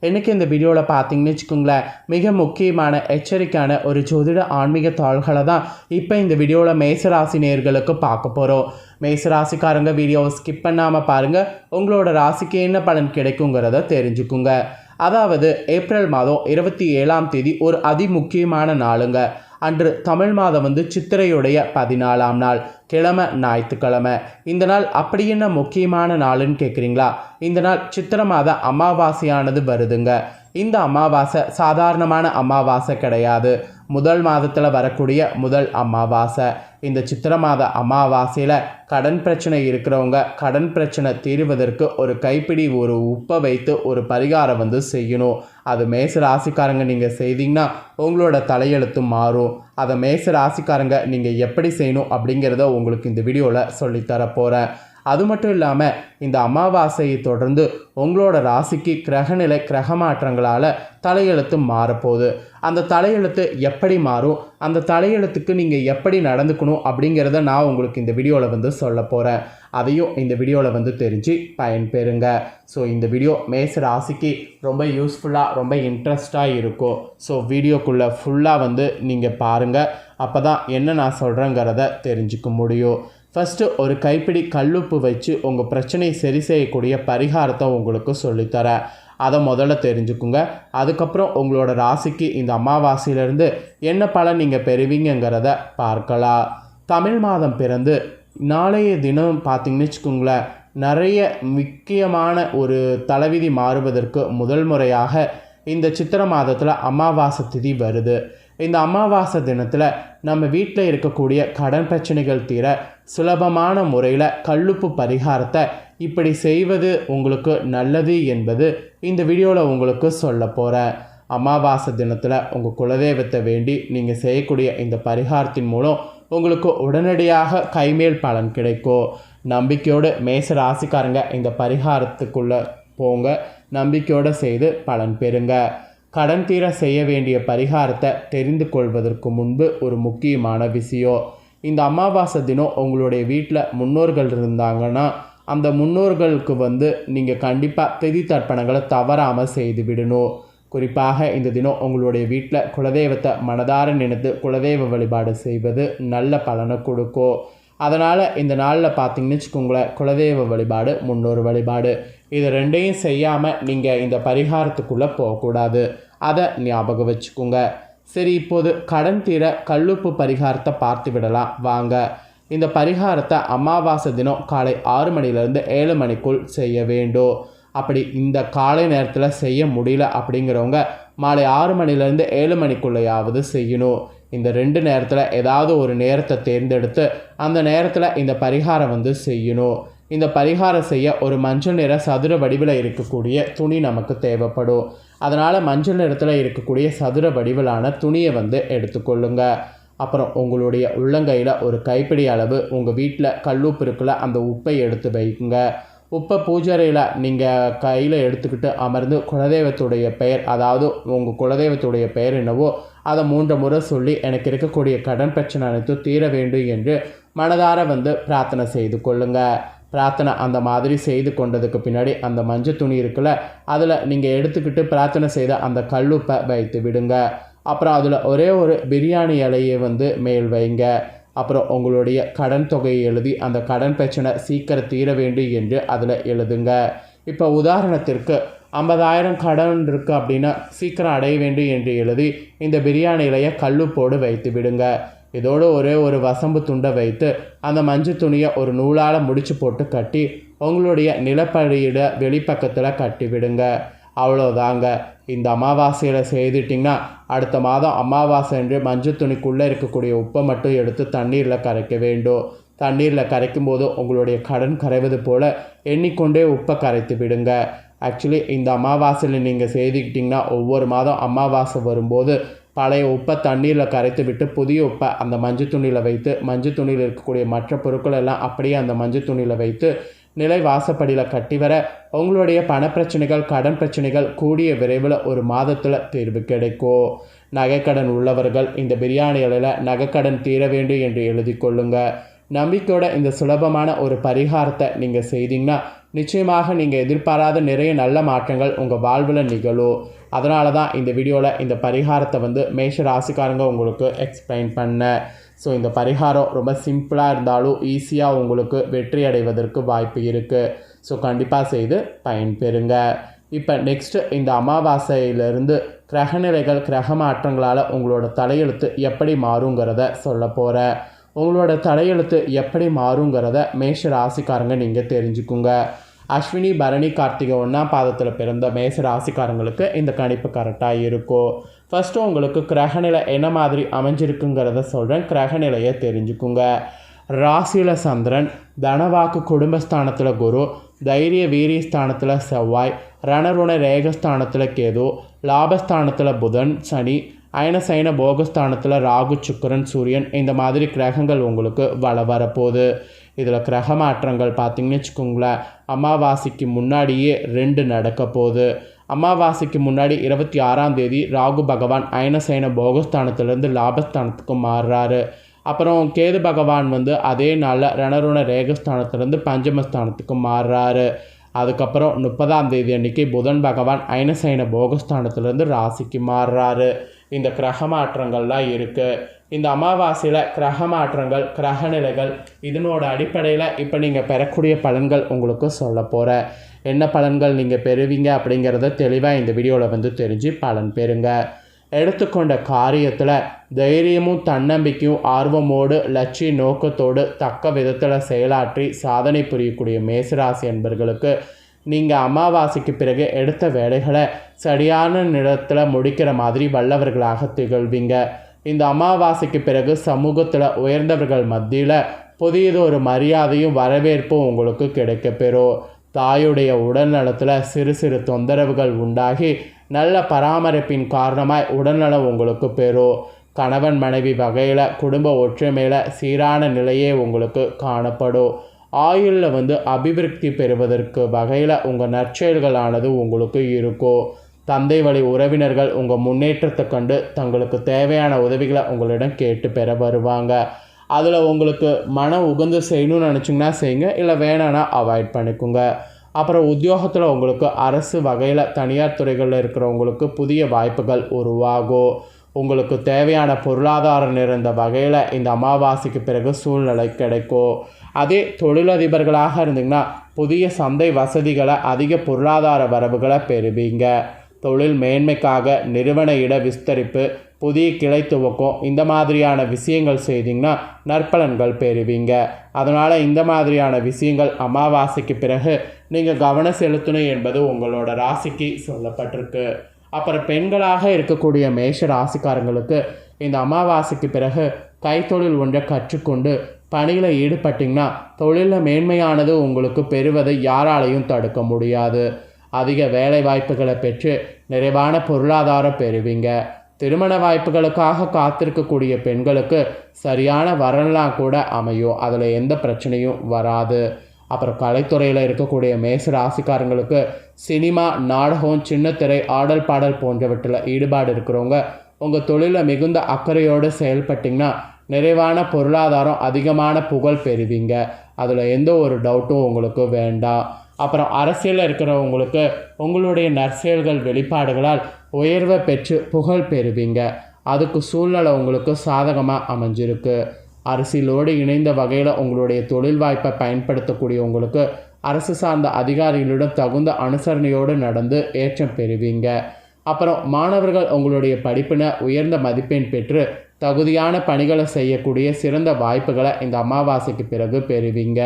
இன்றைக்கி இந்த வீடியோவில் பார்த்தீங்கன்னு வச்சுக்கோங்களேன், மிக முக்கியமான எச்சரிக்கையான ஒரு ஜோதிட ஆன்மீக தாள்களை தான் இப்போ இந்த வீடியோவில் மேசராசி நேயர்களுக்கு பார்க்க போகிறோம். மேசராசிக்காரங்க வீடியோவை ஸ்கிப் பண்ணாமல் பாருங்கள், உங்களோட ராசிக்கு என்ன பலன் கிடைக்குங்கிறத தெரிஞ்சுக்குங்க. அதாவது ஏப்ரல் மாதம் 27ஆம் தேதி ஒரு அதிமுக்கியமான நாளுங்க. அன்று தமிழ் மாதம் சித்திரையுடைய 14ஆம் நாள், கிழமை ஞாயிற்றுக்கிழமை. இந்த நாள் அப்படி என்ன முக்கியமான நாளுன்னு கேட்குறீங்களா? இந்த நாள் சித்திரை மாத அமாவாசையானது வருதுங்க. இந்த அமாவாசை சாதாரணமான அமாவாசை கிடையாது, முதல் மாதத்தில் வரக்கூடிய முதல் அமாவாசை. இந்த சித்திரை மாத அமாவாசையில் கடன் பிரச்சனை இருக்கிறவங்க கடன் பிரச்சனை தீர்வதற்கு ஒரு கைப்பிடி ஒரு உப்பை வைத்து ஒரு பரிகாரம் செய்யணும். அது மேச ராசிக்காரங்க நீங்கள் செய்தீங்கன்னா உங்களோட தலையெழுத்து மாறும். அதை மேச ராசிக்காரங்க நீங்கள் எப்படி செய்யணும் அப்படிங்கிறத உங்களுக்கு இந்த வீடியோவில் சொல்லித்தர போகிறேன். அது மட்டும் இல்லாமல் இந்த அமாவாசையை தொடர்ந்து உங்களோட ராசிக்கு கிரகநிலை கிரக மாற்றங்களால் தலையெழுத்து மாறப்போகுது. அந்த தலையெழுத்து எப்படி மாறும், அந்த தலையெழுத்துக்கு நீங்கள் எப்படி நடந்துக்கணும் அப்படிங்கிறத நான் உங்களுக்கு இந்த வீடியோவில் சொல்ல போகிறேன். அதையும் இந்த வீடியோவில் தெரிஞ்சு பயன்பெறுங்க. ஸோ இந்த வீடியோ மேச ராசிக்கு ரொம்ப யூஸ்ஃபுல்லாக ரொம்ப இன்ட்ரெஸ்டாக இருக்கும். ஸோ வீடியோக்குள்ளே ஃபுல்லாக நீங்கள் பாருங்கள். அப்போ தான் என்ன நான் சொல்கிறேங்கிறத தெரிஞ்சுக்க முடியும். ஃபஸ்ட்டு ஒரு கைப்பிடி கல்லுப்பு வச்சு உங்கள் பிரச்சனையை சரி செய்யக்கூடிய பரிகாரத்தை உங்களுக்கு சொல்லித்தரேன். அதை முதல்ல தெரிஞ்சுக்குங்க. அதுக்கப்புறம் உங்களோட ராசிக்கு இந்த அமாவாசையிலேருந்து என்ன பலன் நீங்கள் பெறுவீங்கிறத பார்க்கலாம். தமிழ் மாதம் பிறந்து நாளைய தினம் பார்த்திங்கன்னு வச்சுக்கோங்களேன், நிறைய முக்கியமான ஒரு தலைவிதி மாறுவதற்கு முதல் முறையாக இந்த சித்திரை மாதத்தில் அமாவாசை திதி வருது. இந்த அமாவாசை தினத்தில் நம்ம வீட்டில் இருக்கக்கூடிய கடன் பிரச்சனைகள் தீர சுலபமான முறையில் கல்லுப்பு பரிகாரத்தை இப்படி செய்வது உங்களுக்கு நல்லது என்பது இந்த வீடியோவில் உங்களுக்கு சொல்ல போகிறேன். அமாவாசை தினத்தில் உங்கள் குலதெய்வத்தை வேண்டி நீங்கள் செய்யக்கூடிய இந்த பரிகாரத்தின் மூலம் உங்களுக்கு உடனடியாக கைமேல் பலன் கிடைக்கும். நம்பிக்கையோடு மேச ராசிக்காரங்க இந்த பரிகாரத்துக்குள்ளே போங்க, நம்பிக்கையோடு செய்து பலன் பெறுங்க. கடன் தீர செய்ய வேண்டிய பரிகாரத்தை தெரிந்து கொள்வதற்கு முன்பு ஒரு முக்கியமான விஷயம். இந்த அமாவாசை தினம் உங்களுடைய வீட்டில் முன்னோர்கள் இருந்தாங்கன்னா அந்த முன்னோர்களுக்கு நீங்கள் கண்டிப்பாக திதி தர்ப்பணங்களை தவறாமல் செய்து விடணும். குறிப்பாக இந்த தினம் உங்களுடைய வீட்டில் குலதெய்வத்தை மனதார நினைத்து குலதெய்வ வழிபாடு செய்வது நல்ல பலனை கொடுக்கும். அதனால் இந்த நாளில் பார்த்திங்கன்னு வச்சுக்கோங்களேன், குலதெய்வ வழிபாடு முன்னோர் வழிபாடு இது ரெண்டையும் செய்யாமல் நீங்கள் இந்த பரிகாரத்துக்குள்ளே போகக்கூடாது. அதை ஞாபகம் வச்சுக்கோங்க. சரி, இப்போது கடன் தீர கல்லுப்பு பரிகாரத்தை பார்த்து விடலாம் வாங்க. இந்த பரிகாரத்தை அமாவாசை தினம் காலை 6 மணிலேருந்து 7 மணிக்குள் செய்ய வேண்டும். அப்படி இந்த காலை நேரத்தில் செய்ய முடியல அப்படிங்கிறவங்க மாலை 6 மணிலேருந்து 7 மணிக்குள்ளேயாவது செய்யணும். இந்த 2 நேரத்தில் ஏதாவது ஒரு நேரத்தை தேர்ந்தெடுத்து அந்த நேரத்தில் இந்த பரிகாரம் செய்யணும். இந்த பரிகாரம் செய்ய ஒரு மஞ்சள் நிற சதுர வடிவில் இருக்கக்கூடிய துணி நமக்கு தேவைப்படும். அதனால் மஞ்சள் நிறத்தில் இருக்கக்கூடிய சதுர வடிவிலான துணியை எடுத்துக்கொள்ளுங்க. அப்புறம் உங்களுடைய உள்ளங்கையில் ஒரு கைப்பிடி அளவு உங்கள் வீட்டில் கல்லுப்பு இருக்குல்ல, அந்த உப்பை எடுத்து வைக்குங்க. உப்பை பூஜையில் நீங்கள் கையில் எடுத்துக்கிட்டு அமர்ந்து குலதெய்வத்துடைய பெயர், அதாவது உங்கள் குலதெய்வத்துடைய பெயர் என்னவோ அதை 3 முறை சொல்லி எனக்கு இருக்கக்கூடிய கடன் பிரச்சனை அனைத்தும் தீர வேண்டும் என்று மனதார பிரார்த்தனை செய்து கொள்ளுங்கள். பிரார்த்தனை அந்த மாதிரி செய்து கொண்டதுக்கு பின்னாடி அந்த மஞ்சள் துணி இருக்குல்ல, அதில் நீங்கள் எடுத்துக்கிட்டு பிரார்த்தனை செய்த அந்த கல்லுப்பை வைத்து விடுங்க. அப்புறம் அதில் ஒரே ஒரு பிரியாணி இலையை மேல் வைங்க. அப்புறம் உங்களுடைய கடன் தொகையை எழுதி அந்த கடன் பிரச்சனை சீக்கிரம் தீர வேண்டும் என்று அதில் எழுதுங்க. இப்போ உதாரணத்திற்கு 50,000 கடன் இருக்குது அப்படின்னா சீக்கிரம் அடைய வேண்டும் என்று எழுதி இந்த பிரியாணி இலையை கல்லுப்போடு வைத்து விடுங்க. இதோடு ஒரே ஒரு வசம்பு துண்டை வைத்து அந்த மஞ்சள் துணியை ஒரு நூலால் முடிச்சு போட்டு கட்டி உங்களுடைய நிலப்படியிட வெளிப்பக்கத்தில் கட்டி விடுங்க. அவ்வளோதாங்க. இந்த அமாவாசையில் செய்துட்டிங்கன்னா அடுத்த மாதம் அமாவாசை என்று மஞ்சள் துணிக்குள்ளே இருக்கக்கூடிய உப்பை மட்டும் எடுத்து தண்ணீரில் கரைக்க வேண்டும். தண்ணீரில் கரைக்கும் போது உங்களுடைய கடன் கரைவது போல் எண்ணிக்கொண்டே உப்பை கரைத்து விடுங்க. ஆக்சுவலி இந்த அமாவாசையில் நீங்கள் செய்துக்கிட்டிங்கன்னா ஒவ்வொரு மாதம் அமாவாசை வரும்போது பழைய உப்பை தண்ணீரில் கரைத்து விட்டு புதிய உப்பை அந்த மஞ்சள் துணியில் வைத்து மஞ்சள் துணியில் இருக்கக்கூடிய மற்ற பொருட்கள் எல்லாம் அப்படியே அந்த மஞ்சள் துணியில் வைத்து நிலை வாசப்படியில் கட்டி வர உங்களுடைய பணப்பிரச்சனைகள் கடன் பிரச்சனைகள் கூடிய விரைவில் ஒரு மாதத்தில் தீர்வு கிடைக்கும். நகைக்கடன் உள்ளவர்கள் இந்த பிரியாணி இலையில் நகைக்கடன் தீர வேண்டும் என்று எழுதி கொள்ளுங்க. நம்பிக்கையோட இந்த சுலபமான ஒரு பரிகாரத்தை நீங்கள் செய்தீங்கன்னா நிச்சயமாக நீங்கள் எதிர்பாராத நிறைய நல்ல மாற்றங்கள் உங்கள் வாழ்வில் நிகழும். அதனால தான் இந்த வீடியோவில் இந்த பரிகாரத்தை மேஷ ராசிக்காரங்க உங்களுக்கு எக்ஸ்பிளைன் பண்ணேன். ஸோ இந்த பரிகாரம் ரொம்ப சிம்பிளாக இருந்தாலும் ஈஸியாக உங்களுக்கு வெற்றி அடைவதற்கு வாய்ப்பு இருக்குது. ஸோ கண்டிப்பாக செய்து பயன்பெறுங்க. இப்போ நெக்ஸ்ட்டு இந்த அமாவாசையிலிருந்து கிரகநிலைகள் கிரக மாற்றங்களால் உங்களோட தலையெழுத்து எப்படி மாறுங்கிறத சொல்ல போகிறேன். உங்களோட தலையெழுத்து எப்படி மாறுங்கிறத மேஷ ராசிக்காரங்க நீங்கள் தெரிஞ்சுக்குங்க. அஸ்வினி பரணி கார்த்திகை 1ஆம் பாதத்தில் பிறந்த மேஷ ராசிக்காரங்களுக்கு இந்த கணிப்பு கரெக்டாக இருக்கும். ஃபஸ்ட்டு உங்களுக்கு கிரகநிலை என்ன மாதிரி அமைஞ்சிருக்குங்கிறத சொல்கிறேன். கிரகநிலையை தெரிஞ்சுக்குங்க. ராசியில் சந்திரன், தனவாக்கு குடும்பஸ்தானத்தில் குரு, தைரிய வீரிய ஸ்தானத்தில் செவ்வாய், ரணருண ரேகஸ்தானத்தில் கேது, லாபஸ்தானத்தில் புதன் சனி, அயனசைன போகஸ்தானத்தில் ராகு சுக்கிரன் சூரியன், இந்த மாதிரி கிரகங்கள் உங்களுக்கு வரப்போகுது. இதில் கிரக மாற்றங்கள் பார்த்திங்கன்னு வச்சுக்கோங்களேன், அமாவாசைக்கு முன்னாடியே 2 நடக்க போகுது. அமாவாசைக்கு முன்னாடி 26ஆம் தேதி ராகு பகவான் அயனசைன போகஸ்தானத்திலேருந்து லாபஸ்தானத்துக்கு மாறுறாரு. அப்புறம் கேது பகவான் அதே நாளில் ரணருண ரேகஸ்தானத்திலேருந்து பஞ்சமஸ்தானத்துக்கு மாறுறாரு. அதுக்கப்புறம் 30ஆம் தேதி அன்றைக்கி புதன் பகவான் அயனசைன போகஸ்தானத்திலேருந்து ராசிக்கு மாறுறாரு. இந்த கிரக மாற்றங்கள்லாம் இருக்குது. இந்த அமாவாசையில் கிரக மாற்றங்கள் கிரகநிலைகள் இதனோட அடிப்படையில் இப்போ நீங்கள் பெறக்கூடிய பலன்கள் உங்களுக்கு சொல்ல போகிறேன். என்ன பலன்கள் நீங்கள் பெறுவீங்க அப்படிங்கிறத தெளிவாக இந்த வீடியோவில் தெரிஞ்சு பலன் பெறுங்க. எடுத்துக்கொண்ட காரியத்தில் தைரியமும் தன்னம்பிக்கையும் ஆர்வமோடு லட்சிய நோக்கத்தோடு தக்க விதத்தில் செயலாற்றி சாதனை புரியக்கூடிய மேசராசி என்பர்களுக்கு நீங்கள் அமாவாசைக்கு பிறகு எடுத்த வேலைகளை சரியான நேரத்தில் முடிக்கிற மாதிரி வல்லவர்களாக திகழ்வீங்க. இந்த அமாவாசைக்கு பிறகு சமூகத்தில் உயர்ந்தவர்கள் மத்தியில் புதியதொரு மரியாதையும் வரவேற்பும் உங்களுக்கு கிடைக்கப்பெறும். தாயுடைய உடல்நலத்தில் சிறு சிறு தொந்தரவுகள் உண்டாகி நல்ல பராமரிப்பின் காரணமாய் உடல்நலம் உங்களுக்கு பெறும். கணவன் மனைவி வகையில் குடும்ப ஒற்றுமையில் சீரான நிலையே உங்களுக்கு காணப்படும். ஆயுளில் அபிவிருத்தி பெறுவதற்கு வகையில் உங்கள் நற்செயல்களானது உங்களுக்கு இருக்கும். தந்தை வழி உறவினர்கள் உங்கள் முன்னேற்றத்தை கண்டு தங்களுக்கு தேவையான உதவிகளை உங்களிடம் கேட்டு பெற வருவாங்க. அதில் உங்களுக்கு மன உகந்து செய்யணும்னு நினச்சிங்கன்னா செய்யுங்க, இல்லை வேணான்னா அவாய்ட் பண்ணிக்கோங்க. அப்புறம் உத்தியோகத்தில் உங்களுக்கு அரசு வகையில் தனியார் துறைகளில் இருக்கிறவங்களுக்கு புதிய வாய்ப்புகள் உருவாகும். உங்களுக்கு தேவையான பொருளாதார நிறைந்த வகையில் இந்த அமாவாசைக்கு பிறகு சூழ்நிலை கிடைக்கும். அதே தொழிலதிபர்களாக இருந்தீங்கன்னா புதிய சந்தை வசதிகளை அதிக பொருளாதார வரவுகளை பெறுவீங்க. தொழில் மேன்மைக்காக நிறுவன இட விஸ்தரிப்பு புதிய கிளை துவக்கம் இந்த மாதிரியான விஷயங்கள் செய்திங்கன்னா நற்பலன்கள் பெறுவீங்க. அதனால் இந்த மாதிரியான விஷயங்கள் அமாவாசைக்கு பிறகு நீங்கள் கவனம் செலுத்தணும் என்பது உங்களோட ராசிக்கு சொல்லப்பட்டிருக்கு. அப்புறம் பெண்களாக இருக்கக்கூடிய மேஷ ராசிக்காரங்களுக்கு இந்த அமாவாசைக்கு பிறகு கைத்தொழில் ஒன்றை கற்றுக்கொண்டு பணியில் ஈடுபட்டிங்கன்னா தொழிலில் மேன்மையானது உங்களுக்கு பெறுவதை யாராலையும் தடுக்க முடியாது. அதிக வேலை வாய்ப்புகளை பெற்று நிறைவான பொருளாதாரம் பெறுவீங்க. திருமண வாய்ப்புகளுக்காக காத்திருக்கக்கூடிய பெண்களுக்கு சரியான வரன்லாம் கூட அமையும். அதில் எந்த பிரச்சனையும் வராது. அப்புறம் கலைத்துறையில் இருக்கக்கூடிய மேச ராசிக்காரங்களுக்கு சினிமா, நாடகம், சின்னத்திரை, ஆடல் பாடல் போன்றவற்றில் ஈடுபாடு இருக்கிறவங்க உங்கள் தொழிலில் மிகுந்த அக்கறையோடு செயல்பட்டிங்கன்னா நிறைவான பொருளாதாரம் அதிகமான புகழ் பெறுவீங்க. அதில் எந்த ஒரு டவுட்டும் உங்களுக்கு வேண்டாம். அப்புறம் அரசியலில் இருக்கிறவங்களுக்கு உங்களுடைய நற்செயல்கள் வெளிப்பாடுகளால் உயர்வை பெற்று புகழ் பெறுவீங்க. அதுக்கு சூழ்நிலை உங்களுக்கு சாதகமாக அமைஞ்சிருக்கு. அரசியலோடு இணைந்த வகையில் உங்களுடைய தொழில் வாய்ப்பை பயன்படுத்தக்கூடிய உங்களுக்கு அரசு சார்ந்த அதிகாரிகளிடம் தகுந்த அனுசரணையோடு நடந்து ஏற்றம் பெறுவீங்க. அப்புறம் மாணவர்கள் உங்களுடைய படிப்பினை உயர்ந்த மதிப்பெண் பெற்று தகுதியான பணிகளை செய்யக்கூடிய சிறந்த வாய்ப்புகளை இந்த அமாவாசைக்கு பிறகு பெறுவீங்க.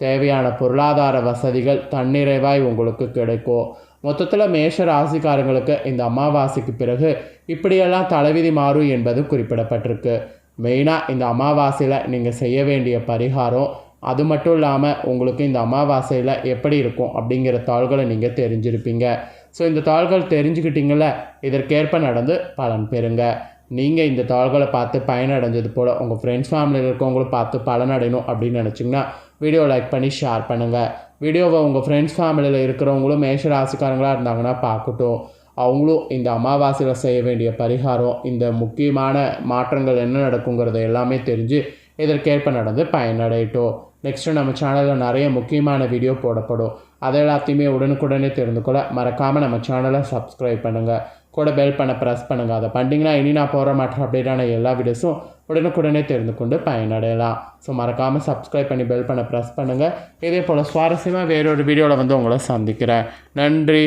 தேவையான பொருளாதார வசதிகள் தன்னிறைவாய் உங்களுக்கு கிடைக்கும். மொத்தத்தில் மேஷ ராசிக்காரங்களுக்கு இந்த அமாவாசைக்கு பிறகு இப்படியெல்லாம் தலைவிதி மாறும் என்பது குறிப்பிடப்பட்டிருக்கு. மெயினாக இந்த அமாவாசையில் நீங்கள் செய்ய வேண்டிய பரிகாரம், அது மட்டும் இல்லாமல் உங்களுக்கு இந்த அமாவாசையில் எப்படி இருக்கும் அப்படிங்கிற தாள்களை நீங்கள் தெரிஞ்சிருப்பீங்க. ஸோ இந்த தாள்கள் தெரிஞ்சுக்கிட்டீங்கள, இதற்கேற்ப நடந்து பலன் பெறுங்க. நீங்கள் இந்த தாள்களை பார்த்து பயனடைஞ்சது போல் உங்கள் ஃப்ரெண்ட்ஸ் ஃபேமிலியில் இருக்கவங்களும் பார்த்து பலனடையணும் அப்படின்னு நினச்சிங்கன்னா வீடியோ லைக் பண்ணி ஷேர் பண்ணுங்கள். வீடியோவை உங்கள் ஃப்ரெண்ட்ஸ் ஃபேமிலியில் இருக்கிறவங்களும் மேஷ ராசிக்காரங்களாக இருந்தாங்கன்னா பார்க்கட்டும். அவங்களும் இந்த அமாவாசையில் செய்ய வேண்டிய பரிகாரம், இந்த முக்கியமான மாற்றங்கள் என்ன நடக்குங்கிறத எல்லாமே தெரிஞ்சு இதற்கேற்ப நடந்து பயனடையட்டும். நெக்ஸ்ட்டு நம்ம சேனலில் நிறைய முக்கியமான வீடியோ போடப்படும். அதை எல்லாத்தையுமே உடனுக்குடனே தெரிந்து கொள்ள மறக்காமல் நம்ம சேனலை சப்ஸ்கிரைப் பண்ணுங்கள். கூட பெல் பண்ண ப்ரெஸ் பண்ணுங்கள். அதை பண்ணிட்டீங்கன்னா இனி நான் போகிற மற்ற அப்டேட்டான எல்லா வீடியோஸும் உடனுக்குடனே தெரிந்து கொண்டு பயனடையலாம். ஸோ மறக்காமல் சப்ஸ்கிரைப் பண்ணி பெல் பண்ண ப்ரெஸ் பண்ணுங்கள். இதே போல் சுவாரஸ்யமாக வேறொரு வீடியோவில் உங்களை சந்திக்கிறேன். நன்றி.